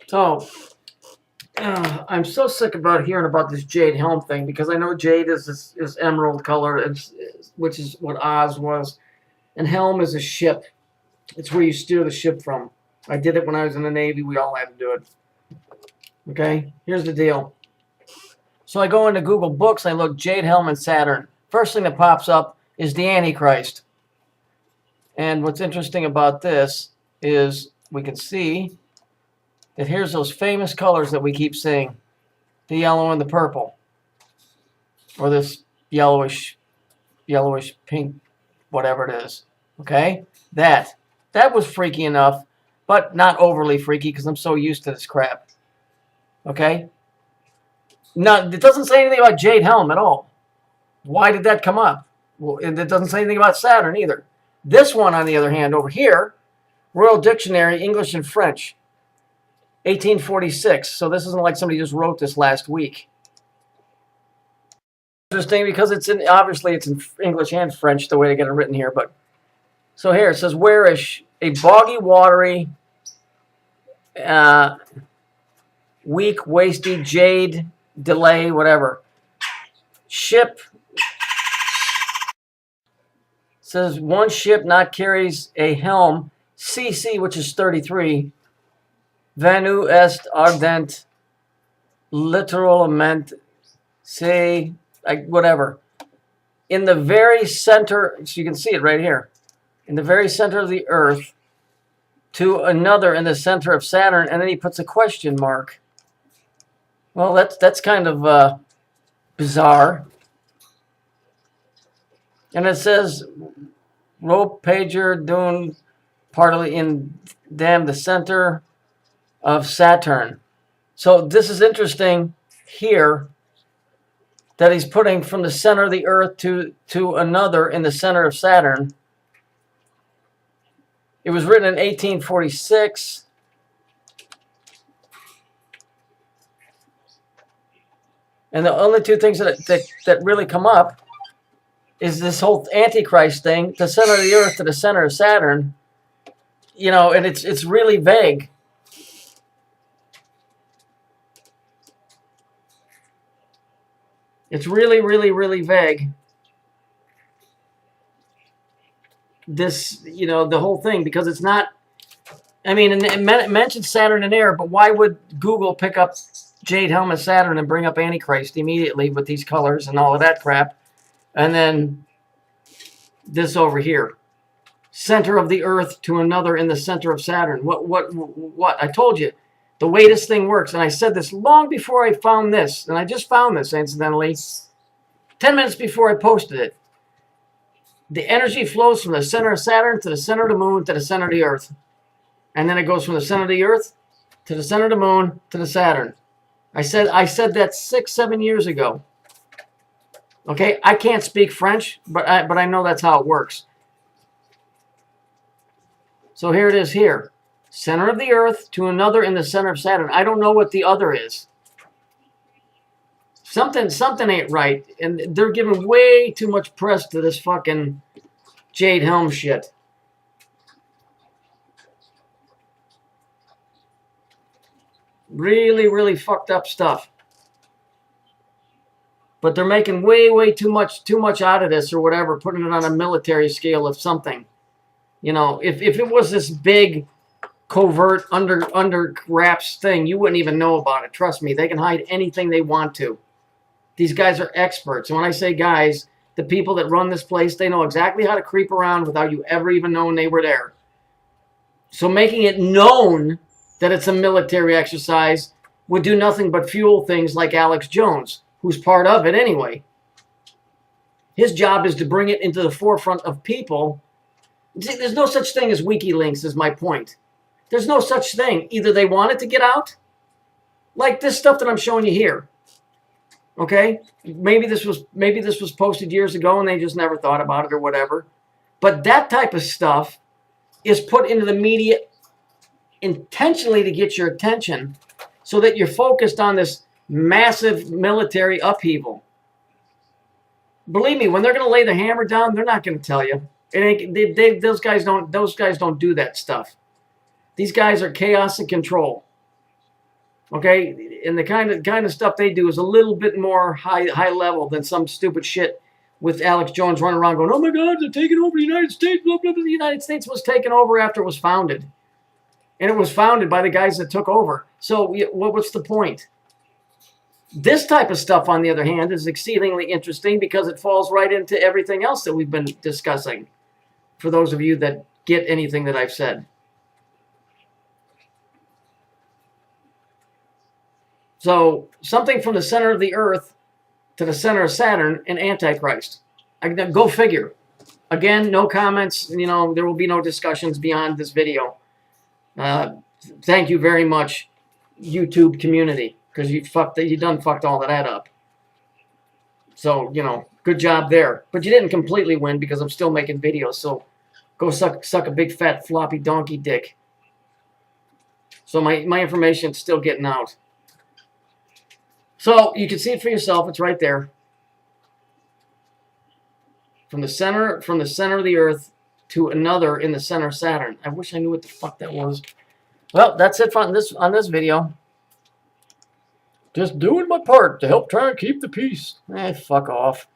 So, I'm so sick about hearing about this jade helm thing because I know jade is emerald color, which is what Oz was, and helm is a ship. It's where you steer the ship from. I did it when I was in the Navy. We all had to do it. Okay, here's the deal. So I go into Google Books. I look jade helm and Saturn. First thing that pops up is the Antichrist. And what's interesting about this is we can see that here's those famous colors that we keep seeing. The yellow and the purple. Or this yellowish pink, whatever it is. Okay? That was freaky enough, but not overly freaky because I'm so used to this crap. Okay? Now, it doesn't say anything about jade helm at all. Why did that come up? Well, and it doesn't say anything about Saturn either. This one, on the other hand, over here, Royal Dictionary, English and French, 1846. So this isn't like somebody just wrote this last week. Interesting because obviously it's in English and French the way they get it written here. But so here it says, warish, a boggy, watery, weak, wasty, jade, delay, whatever. Ship says one ship not carries a helm, CC, which is 33. Venu est ardent, litteralmente, say, whatever. In the very center, so you can see it right here, in the very center of the Earth, to another in the center of Saturn, and then he puts a question mark. Well, that's kind of bizarre. And it says, rope pager dune partly in them the center of Saturn. So this is interesting here that he's putting from the center of the Earth to another in the center of Saturn. It was written in 1846. And the only two things that really come up is this whole Antichrist thing, the center of the Earth to the center of Saturn. You know, and it's really vague. It's really, really, really vague. This, you know, the whole thing, because it's not, I mean, it mentions Saturn and air, but why would Google pick up jade helm and Saturn and bring up Antichrist immediately with these colors and all of that crap? And then this over here. Center of the Earth to another in the center of Saturn. What? I told you, the way this thing works, and I said this long before I found this, and I just found this, incidentally, 10 minutes before I posted it. The energy flows from the center of Saturn to the center of the moon to the center of the Earth. And then it goes from the center of the Earth to the center of the moon to the Saturn. I said that 6-7 years ago. Okay, I can't speak French, but I know that's how it works. So here it is here. Center of the Earth to another in the center of Saturn. I don't know what the other is. Something ain't right. And they're giving way too much press to this fucking jade helm shit. Really, really fucked up stuff. But they're making way too much out of this or whatever, putting it on a military scale of something. You know, if it was this big, covert, under wraps thing, you wouldn't even know about it. Trust me, they can hide anything they want to. These guys are experts. And when I say guys, the people that run this place, they know exactly how to creep around without you ever even knowing they were there. So making it known that it's a military exercise would do nothing but fuel things like Alex Jones, who's part of it anyway. His job is to bring it into the forefront of people. See, there's no such thing as WikiLeaks, is my point. There's no such thing. Either they want it to get out, like this stuff that I'm showing you here. Okay? Maybe this was posted years ago and they just never thought about it or whatever. But that type of stuff is put into the media intentionally to get your attention so that you're focused on this massive military upheaval. Believe me, when they're going to lay the hammer down, they're not going to tell you. Those guys don't do that stuff. These guys are chaos and control. Okay, and the kind of stuff they do is a little bit more high level than some stupid shit with Alex Jones running around going, "Oh my God, they're taking over the United States." Blah, blah, blah. The United States was taken over after it was founded, and it was founded by the guys that took over. So what's the point? This type of stuff, on the other hand, is exceedingly interesting because it falls right into everything else that we've been discussing. For those of you that get anything that I've said. So something from the center of the Earth to the center of Saturn and Antichrist. Go figure. Again, no comments. You know, there will be no discussions beyond this video. Thank you very much, YouTube community, because you done fucked all of that up. So, you know, good job there. But you didn't completely win because I'm still making videos. So go suck a big fat floppy donkey dick. So my information's still getting out. So you can see it for yourself. It's right there. From the center of the Earth to another in the center of Saturn. I wish I knew what the fuck that was. Well, that's it on this video. Just doing my part to help try and keep the peace. Fuck off.